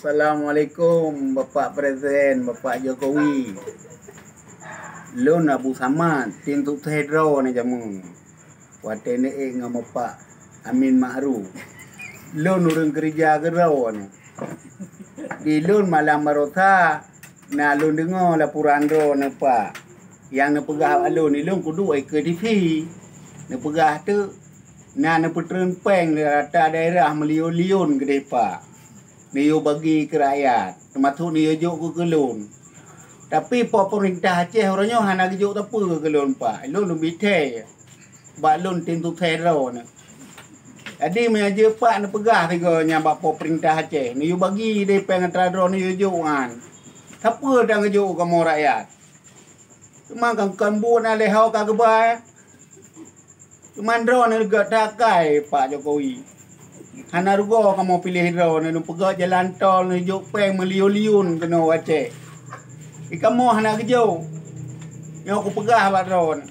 Assalamualaikum Bapak Presiden, Bapak Jokowi. Lon Abu Samad, tim tu Hidro ni jamu. Wate ni ngam Bapak Amin Ma'ruf. Lon urang kerja gerau ni. Di lon malam marota, na lon dengar laporan ro ni Pak. Yang na pegah alun ni lon kudu ai ke TV. Na pegah tu na petren peng rata daerah meliun-liun gede Pak. Niyo bagi ke rakyat, termasuk niyo juk ke kelun. Tapi pemerintah Aceh orangnya hana juk tak apa ke kelun Pak. Lun lebih teh. Bak lun tim tu teror ni. Jadi mengaja Pak nak pegah tiga nyambak pemerintah Aceh. Niyo bagi de pengatradro niyo juk kan. Siapa dah ngejuk kamu rakyat? Cuma kan buat alih hau ka kebai. Cuma drone ni gak takai Pak Jokowi. Hana rugo kamu pilih hidro ni pegak jalan tol ni juk peng meliun-liun kena Aceh. Kamu hana kejau. Yang aku pegah bak drone.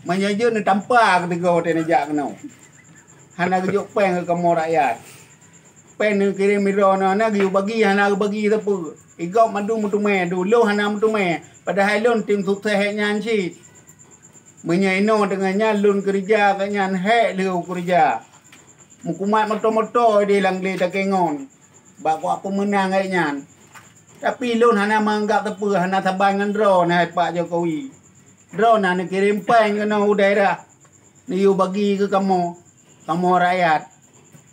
Menyaja ni tampar ketiga hotel ni jak kena. Hana kejau peng ke kamu rakyat. Peng ni kirim hidro ni hana kejau bagi hana bagi siapa. Igau madu mutume dulu hana mutume. Padahal lun tim sukses nyan si. Menyaino dengannya lun kerja kanyan hek liu kerja. Mukumat motor-motor di langli tak kengon. Bak apa menang ai nyan. Tapi lun hana menganggap tepu hana sabar dengan drone hai Pak Jokowi. Drone hana kirim peng kena daerah. Ni you bagi ke kamu. Kamu rakyat.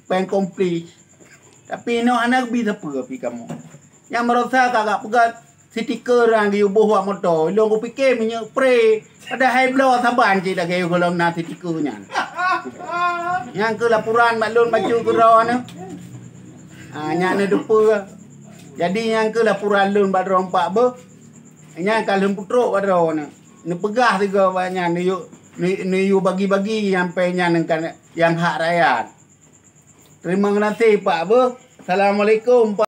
Peng komplit. Tapi no hana bisa apa pi kamu. Yang merasa kagak pegat stiker yang you buat motor. Lu aku fikir minyak spray. Ada high blow saban cik dah kayu kalau nak stikernya. Yang ke laporan maklun baju kera ni. Yang ni dupa. Jadi yang ke laporan lun badro 4 ber. Yang kalau putruk badro ni. Ni pegah tiga banyak ni you bagi-bagi sampai yang hak rakyat. Terima kasih Pak Ber. Assalamualaikum Pak.